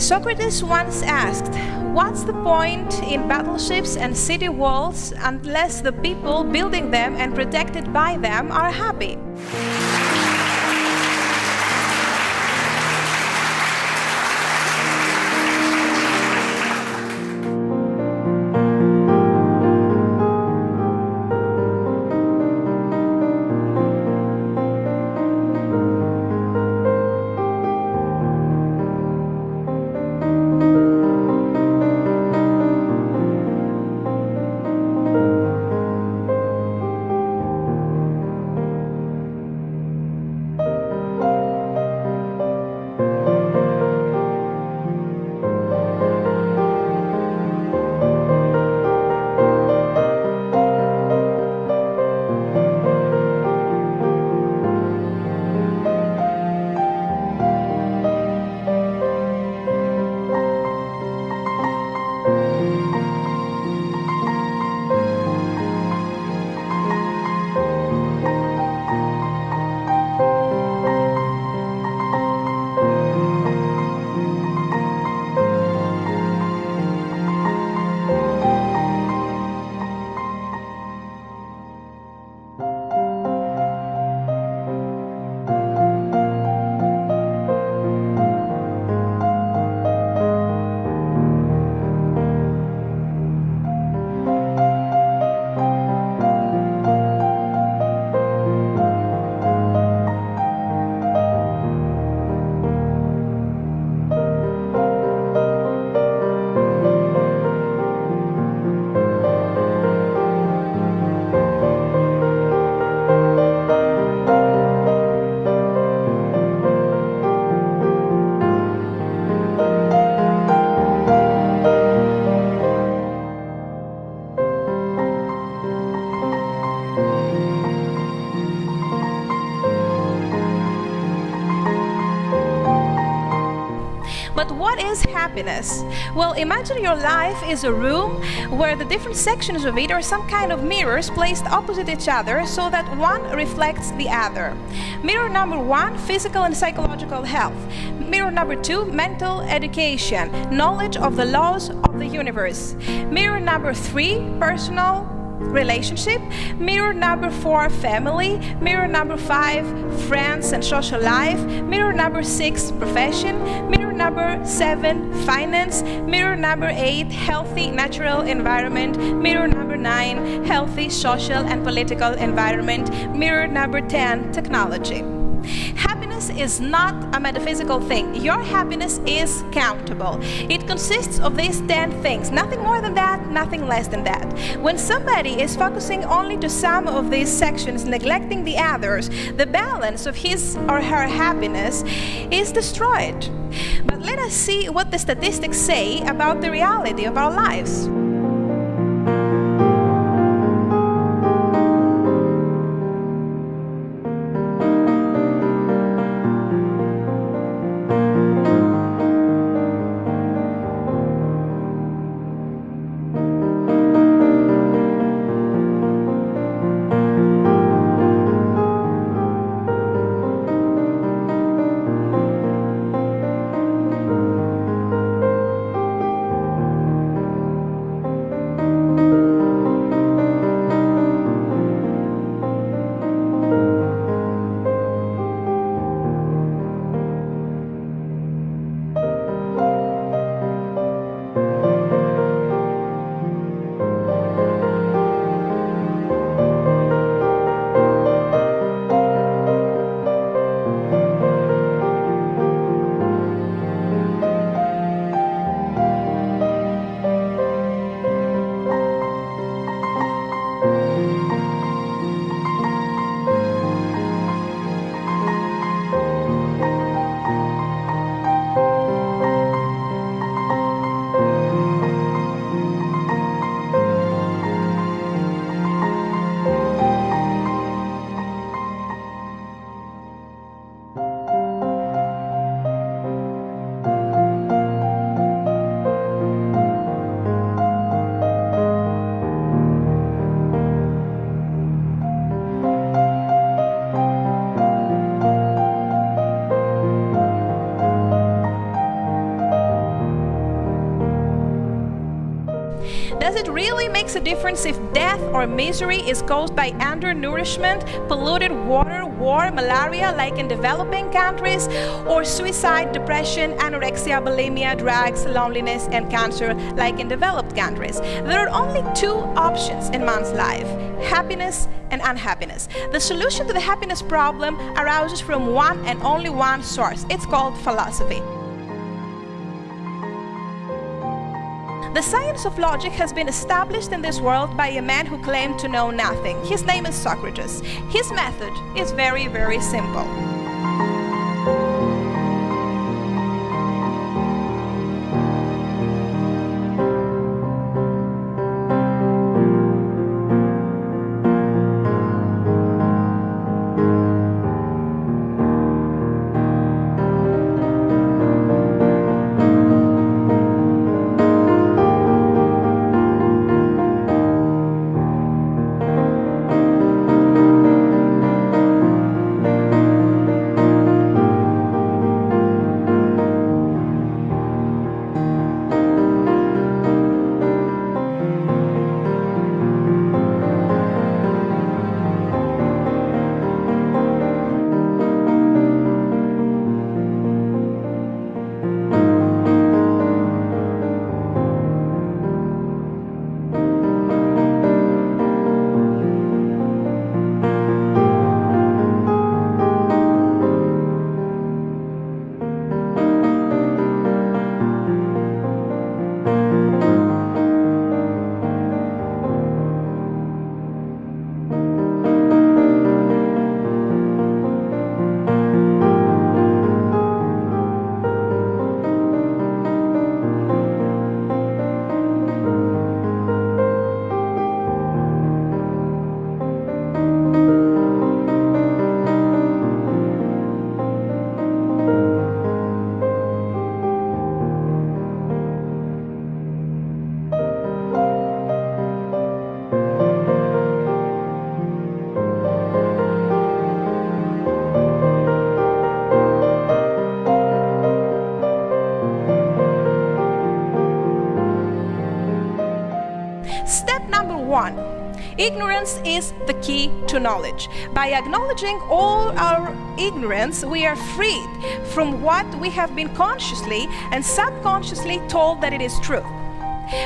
Socrates once asked, "What's the point in battleships and city walls unless the people building them and protected by them are happy?" But what is happiness? Well, imagine your life is a room where the different sections of it are some kind of mirrors placed opposite each other so that one reflects the other. Mirror number 1, physical and psychological health. Mirror number 2, mental education, knowledge of the laws of the universe. Mirror number 3, personal relationship. Mirror number 4, family. Mirror number 5, friends and social life. Mirror number 6, profession. Mirror number 7, finance. Mirror number 8, healthy natural environment. Mirror number 9, healthy social and political environment. Mirror number 10, technology. Happiness is not a metaphysical thing. Your happiness is countable. It consists of these 10 things. Nothing more than that, nothing less than that. When somebody is focusing only to some of these sections, neglecting the others, the balance of his or her happiness is destroyed. But let us see what the statistics say about the reality of our lives. makes a difference if death or misery is caused by undernourishment, polluted water, war, malaria like in developing countries, or suicide, depression, anorexia, bulimia, drugs, loneliness, and cancer like in developed countries. There are only two options in man's life: happiness and unhappiness. The solution to the happiness problem arises from one and only one source. It's called philosophy. The science of logic has been established in this world by a man who claimed to know nothing. His name is Socrates. His method is very, very simple. Step number 1. Ignorance is the key to knowledge. By acknowledging all our ignorance, we are freed from what we have been consciously and subconsciously told that it is true.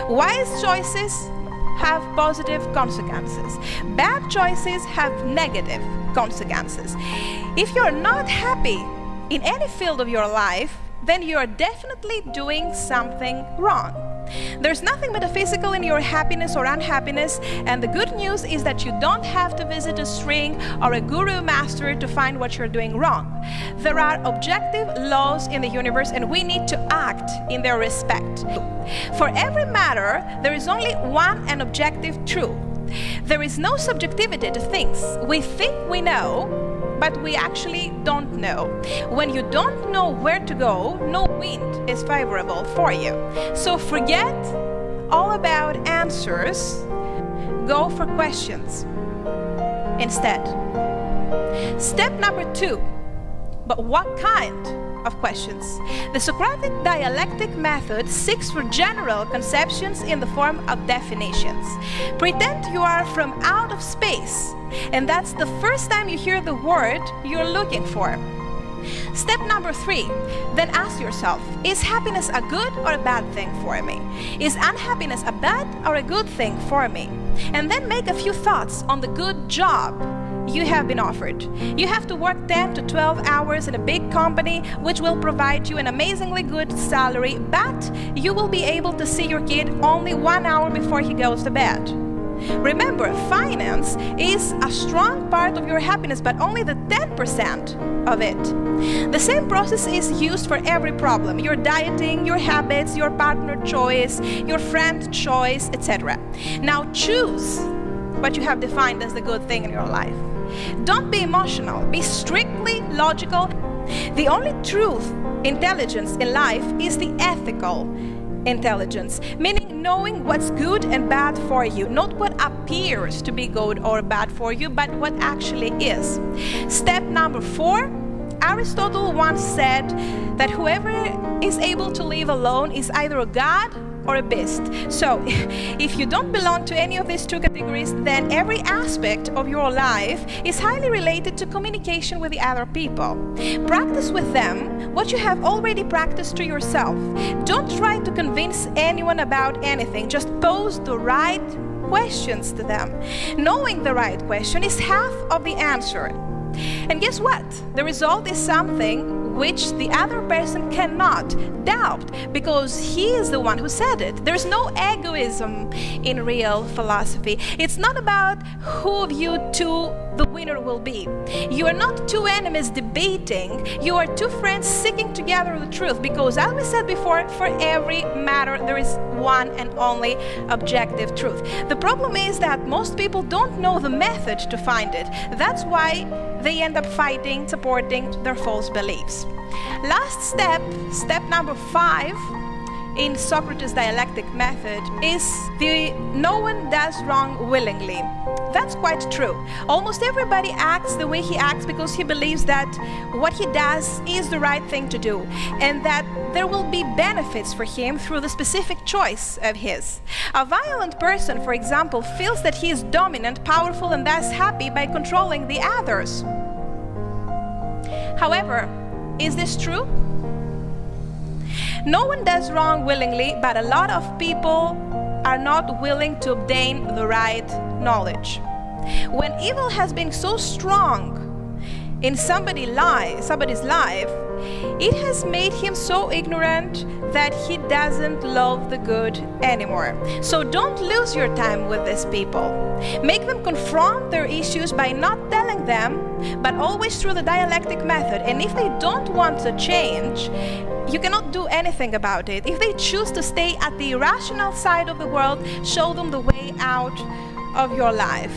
Wise choices have positive consequences. Bad choices have negative consequences. If you're not happy in any field of your life, then you are definitely doing something wrong. There's nothing metaphysical in your happiness or unhappiness, and the good news is that you don't have to visit a shrink or a guru master to find what you're doing wrong. There are objective laws in the universe, and we need to act in their respect. For every matter, there is only one and objective truth. There is no subjectivity to things. We think we know, but we actually don't know. When you don't know where to go, no wind is favorable for you. So forget all about answers. Go for questions instead. Step number 2. But what kind of questions? The Socratic dialectic method seeks for general conceptions in the form of definitions. Pretend you are from out of space, and that's the first time you hear the word you're looking for. Step number 3, then ask yourself, is happiness a good or a bad thing for me? Is unhappiness a bad or a good thing for me? And then make a few thoughts on the good job you have been offered. You have to work 10 to 12 hours in a big company which will provide you an amazingly good salary, but you will be able to see your kid only 1 hour before he goes to bed. Remember, finance is a strong part of your happiness, but only the 10% of it. The same process is used for every problem: your dieting, your habits, your partner choice, your friend choice, etc. Now choose what you have defined as the good thing in your life. Don't be emotional, be strictly logical. The only truth intelligence in life is the ethical intelligence, meaning knowing what's good and bad for you, not what appears to be good or bad for you, but what actually is. Step number 4, Aristotle once said that whoever is able to live alone is either a god or a beast. So, if you don't belong to any of these two categories, then every aspect of your life is highly related to communication with the other people. Practice with them what you have already practiced to yourself. Don't try to convince anyone about anything. Just pose the right questions to them. Knowing the right question is half of the answer. And guess what? The result is something which the other person cannot doubt, because he is the one who said it. There's no egoism in real philosophy. It's not about who of you two the winner will be. You are not two enemies debating. You are two friends seeking together the truth, because as we said before, for every matter there is one and only objective truth. The problem is that most people don't know the method to find it. That's why they end up fighting, supporting their false beliefs. Last step number 5 in Socrates' dialectic method is the no one does wrong willingly. That's quite true. Almost everybody acts the way he acts because he believes that what he does is the right thing to do, and that there will be benefits for him through the specific choice of his. A violent person, for example, feels that he is dominant, powerful, and thus happy by controlling the others. However, is this true? No one does wrong willingly, but a lot of people are not willing to obtain the right knowledge. When evil has been so strong in somebody's life, it has made him so ignorant that he doesn't love the good anymore. So don't lose your time with these people. Make them confront their issues by not telling them, but always through the dialectic method. And if they don't want to change, you cannot do anything about it. If they choose to stay at the irrational side of the world, show them the way out of your life.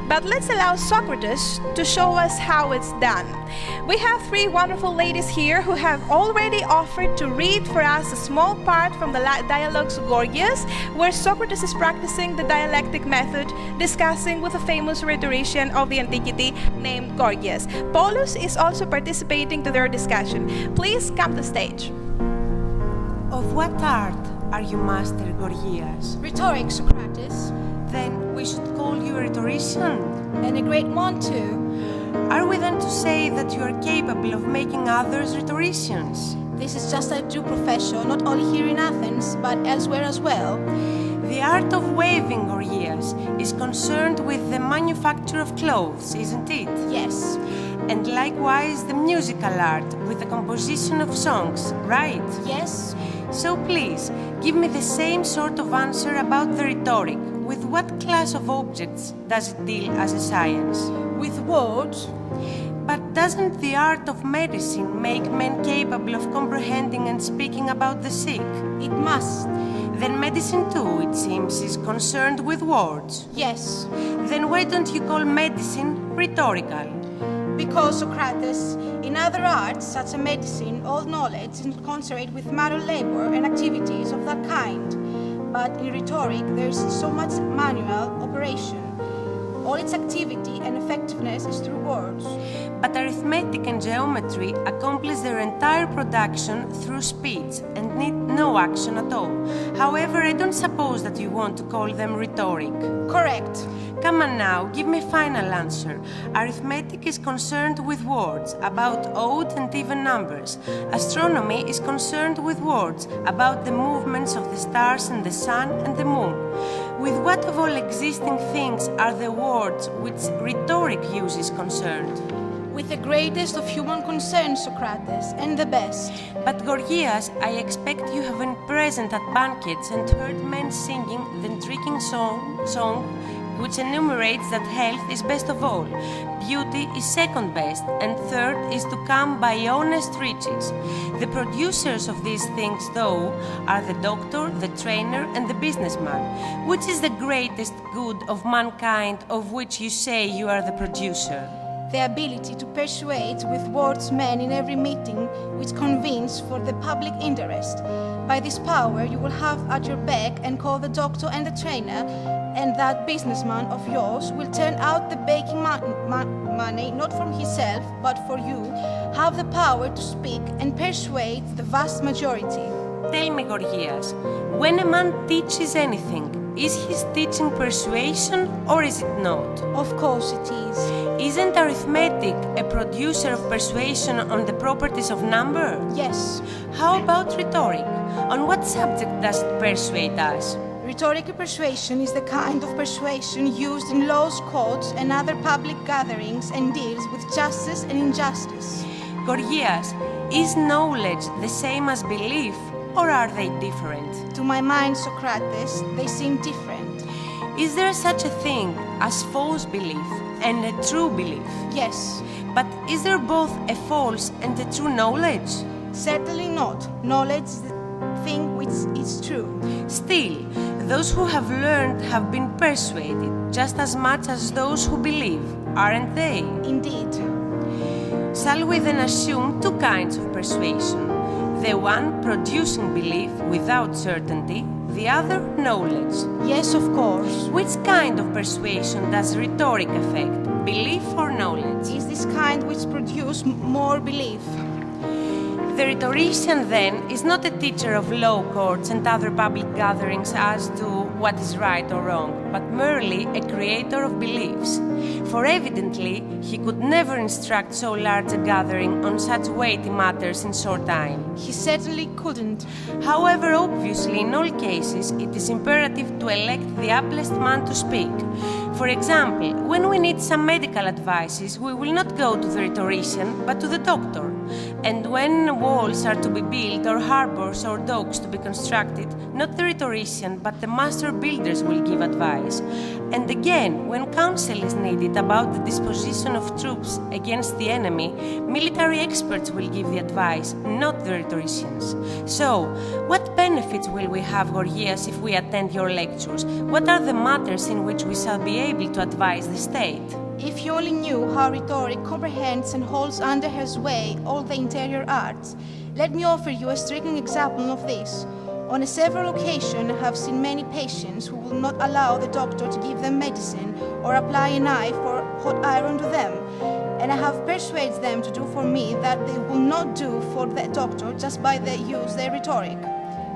But let's allow Socrates to show us how it's done. We have 3 wonderful ladies here who have already offered to read for us a small part from the Dialogues Gorgias, where Socrates is practicing the dialectic method, discussing with a famous rhetorician of the antiquity named Gorgias. Polus is also participating to their discussion. Please come to stage. Of what art are you master, Gorgias? Rhetoric, Socrates. Then we should call you a rhetorician. And a great one too. Are we then to say that you are capable of making others rhetoricians? This is just a due profession, not only here in Athens, but elsewhere as well. The art of weaving, Gorgias, is concerned with the manufacture of clothes, isn't it? Yes. And likewise the musical art with the composition of songs, right? Yes. So please, give me the same sort of answer about the rhetoric. With what class of objects does it deal as a science? With words. But doesn't the art of medicine make men capable of comprehending and speaking about the sick? It must. Then medicine too, it seems, is concerned with words. Yes. Then why don't you call medicine rhetorical? Because, Socrates, in other arts, such as medicine, all knowledge is concerned with manual labor and activities of that kind. But in rhetoric, there's so much manual operation. All its activity and effectiveness is through words. But arithmetic and geometry accomplish their entire production through speech and need no action at all. However, I don't suppose that you want to call them rhetoric. Correct. Come on now, give me a final answer. Arithmetic is concerned with words, about odd and even numbers. Astronomy is concerned with words, about the movements of the stars and the sun and the moon. With what of all existing things are the words which rhetoric use is concerned? With the greatest of human concerns, Socrates, and the best. But Gorgias, I expect you have been present at banquets and heard men singing the intriguing song which enumerates that health is best of all, beauty is second best, and third is to come by honest riches. The producers of these things, though, are the doctor, the trainer, and the businessman. Which is the greatest good of mankind of which you say you are the producer? The ability to persuade with words men in every meeting which convenes for the public interest. By this power you will have at your beck and call the doctor and the trainer, and that businessman of yours will turn out the baking money not from himself but for you, have the power to speak and persuade the vast majority. Tell me, Gorgias, when a man teaches anything, is he teaching persuasion or is it not? Of course it is. Isn't arithmetic a producer of persuasion on the properties of number? Yes. How about rhetoric? On what subject does it persuade us? Rhetorical persuasion is the kind of persuasion used in laws, courts, and other public gatherings and deals with justice and injustice. Gorgias, is knowledge the same as belief or are they different? To my mind, Socrates, they seem different. Is there such a thing as false belief and a true belief? Yes. But is there both a false and a true knowledge? Certainly not. Knowledge is the thing which is true. Still, those who have learned have been persuaded just as much as those who believe, aren't they? Indeed. Shall we then assume two kinds of persuasion? The one producing belief without certainty, the other knowledge. Yes, of course. Which kind of persuasion does rhetoric affect, belief or knowledge? Is this kind which produces more belief. The rhetorician, then, is not a teacher of law courts and other public gatherings as to what is right or wrong, but merely a creator of beliefs. For evidently, he could never instruct so large a gathering on such weighty matters in short time. He certainly couldn't. However, obviously, in all cases, it is imperative to elect the ablest man to speak. For example, when we need some medical advices, we will not go to the rhetorician, but to the doctor. And when walls are to be built, or harbors or docks to be constructed, not the rhetorician, but the master builders will give advice. And again, when counsel is needed about the disposition of troops against the enemy, military experts will give the advice, not the rhetoricians. So, what benefits will we have, Gorgias, if we attend your lectures? What are the matters in which we shall be able to advise the state? If you only knew how rhetoric comprehends and holds under her sway all the interior arts, let me offer you a striking example of this. On a several occasions, I have seen many patients who will not allow the doctor to give them medicine or apply a knife or hot iron to them. And I have persuaded them to do for me that they will not do for the doctor just by the use their rhetoric.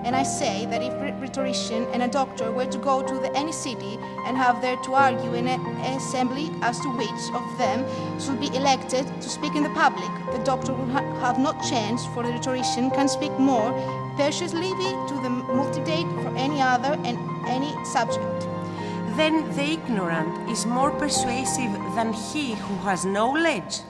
And I say that if a rhetorician and a doctor were to go to any city and have there to argue in an assembly as to which of them should be elected to speak in the public, the doctor will have no chance, for the rhetorician can speak more persuasively to the multitude for any other and any subject. Then the ignorant is more persuasive than he who has knowledge?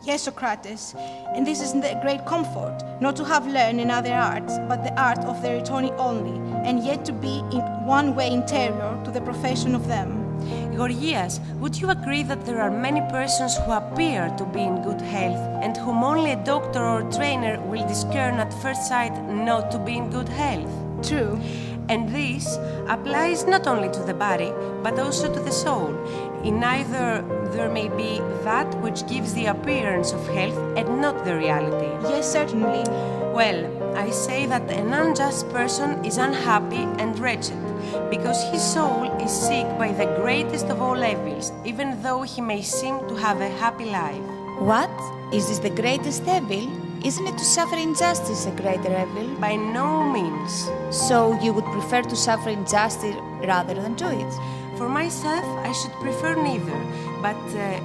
Yes, Socrates, and this is the great comfort, not to have learned in other arts, but the art of the rhetoric only, and yet to be in one way interior to the profession of them. Gorgias, would you agree that there are many persons who appear to be in good health and whom only a doctor or trainer will discern at first sight not to be in good health? True. And this applies not only to the body, but also to the soul. In either there may be that which gives the appearance of health and not the reality. Yes, certainly. Well, I say that an unjust person is unhappy and wretched, because his soul is sick by the greatest of all evils, even though he may seem to have a happy life. What? Is this the greatest evil? Isn't it to suffer injustice a greater evil? By no means. So you would prefer to suffer injustice rather than do it? For myself, I should prefer neither, but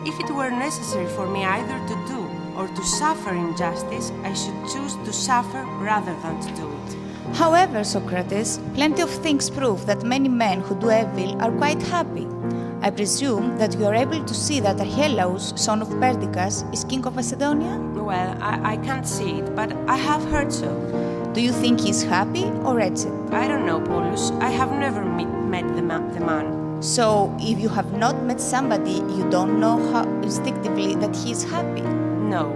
if it were necessary for me either to do or to suffer injustice, I should choose to suffer rather than to do it. However, Socrates, plenty of things prove that many men who do evil are quite happy. I presume that you are able to see that Archelaus, son of Perdiccas, is king of Macedonia? Well, I can't see it, but I have heard so. Do you think he is happy or wretched? I don't know, Paulus. I have never met the man. So, if you have not met somebody, you don't know how instinctively that he is happy? No.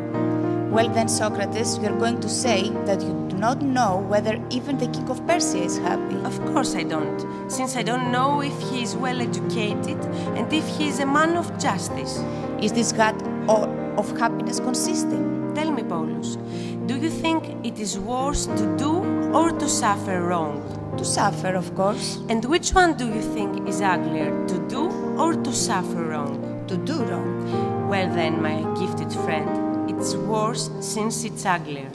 Well then, Socrates, you are going to say that you do not know whether even the king of Persia is happy. Of course I don't, since I don't know if he is well educated and if he is a man of justice. Is this gut of happiness consisting? Tell me, Paulus, do you think it is worse to do or to suffer wrong? To suffer, of course. And which one do you think is uglier, to do or to suffer wrong? To do wrong. Well then, my gifted friend, it's worse since it's uglier.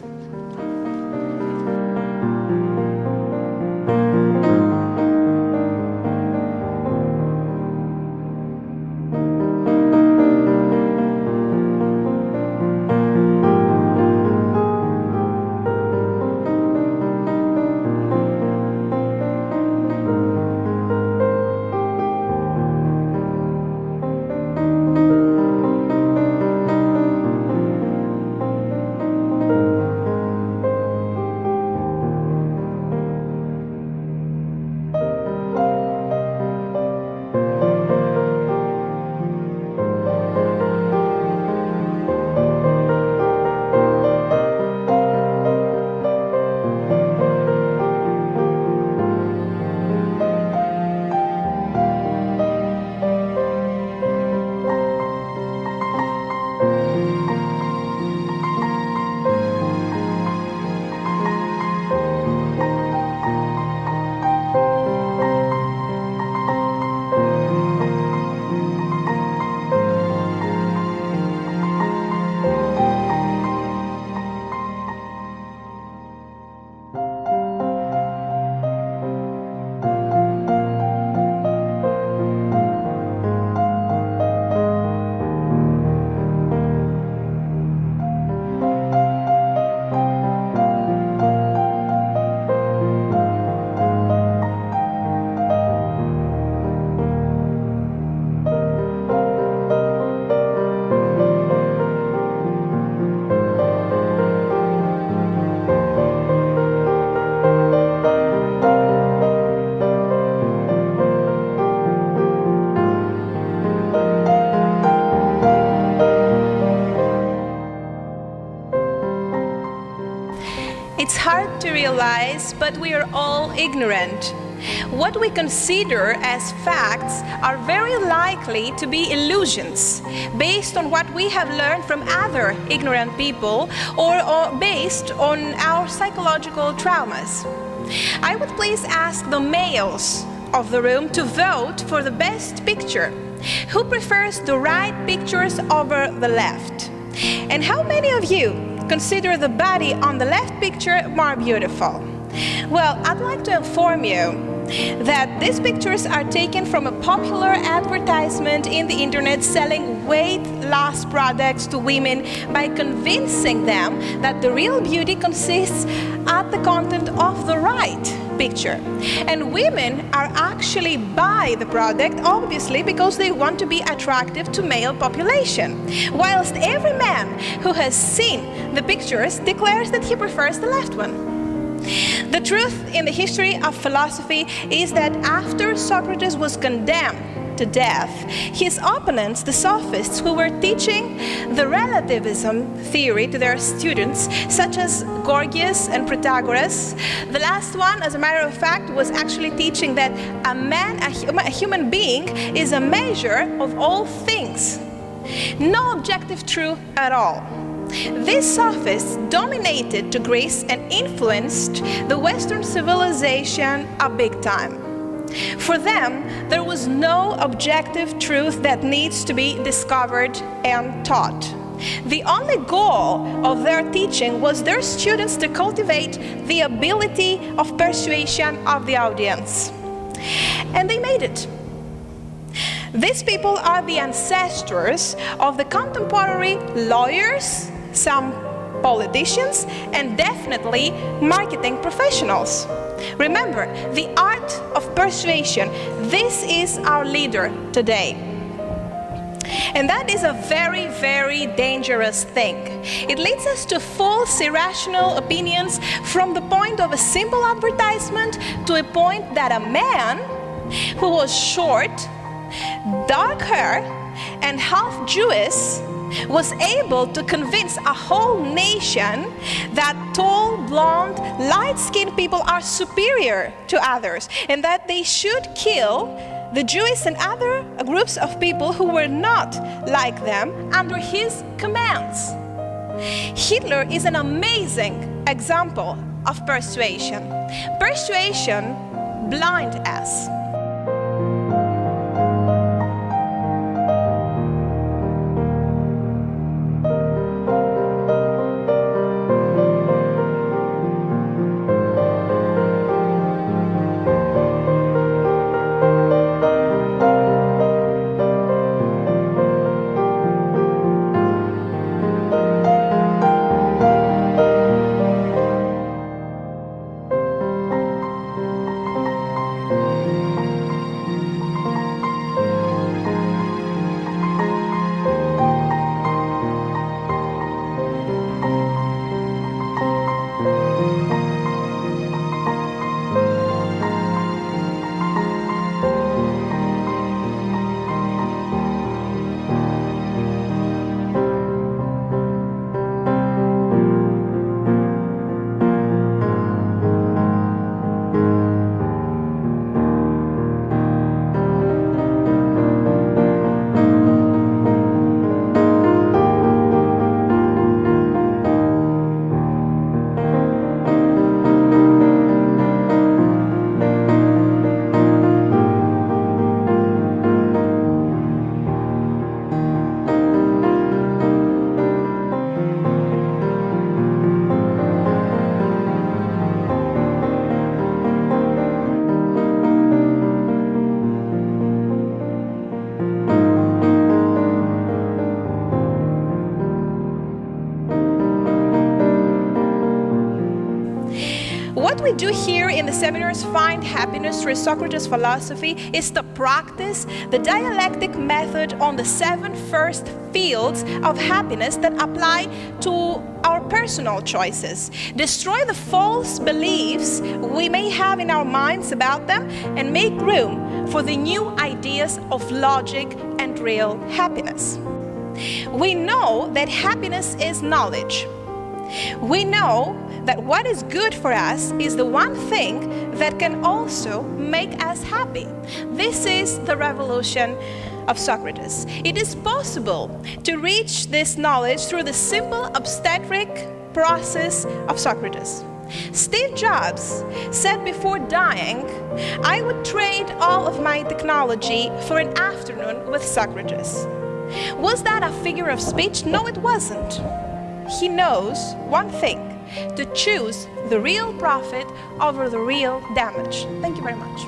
realize, but we are all ignorant. What we consider as facts are very likely to be illusions, based on what we have learned from other ignorant people or based on our psychological traumas. I would please ask the males of the room to vote for the best picture. Who prefers the right pictures over the left? And how many of you consider the body on the left picture more beautiful? Well, I'd like to inform you that these pictures are taken from a popular advertisement in the internet selling weight loss products to women by convincing them that the real beauty consists at the content of the right picture. And women are actually buy the product obviously because they want to be attractive to male population, whilst every man who has seen the pictures declares that he prefers the left one. The truth in the history of philosophy is that after Socrates was condemned to death, his opponents, the sophists who were teaching the relativism theory to their students, such as Gorgias and Protagoras, the last one, as a matter of fact, was actually teaching that a human being is a measure of all things. No objective truth at all. These sophists dominated to Greece and influenced the Western civilization a big time. For them, there was no objective truth that needs to be discovered and taught. The only goal of their teaching was their students to cultivate the ability of persuasion of the audience. And they made it. These people are the ancestors of the contemporary lawyers, some politicians, and definitely marketing professionals. Remember, the art of persuasion, this is our leader today. And that is a very, very dangerous thing. It leads us to false, irrational opinions from the point of a simple advertisement to a point that a man who was short, dark hair, and half Jewish was able to convince a whole nation that tall, blonde, light-skinned people are superior to others and that they should kill the Jews and other groups of people who were not like them under his commands. Hitler is an amazing example of persuasion. Persuasion blinds us. What we do here in the seminars Find Happiness through Socrates philosophy is to practice the dialectic method on the 7 first fields of happiness that apply to our personal choices. Destroy the false beliefs we may have in our minds about them and make room for the new ideas of logic and real happiness. We know that happiness is knowledge. We know that what is good for us is the one thing that can also make us happy. This is the revolution of Socrates. It is possible to reach this knowledge through the simple obstetric process of Socrates. Steve Jobs said before dying, "I would trade all of my technology for an afternoon with Socrates." Was that a figure of speech? No, it wasn't. He knows one thing: to choose the real profit over the real damage. Thank you very much.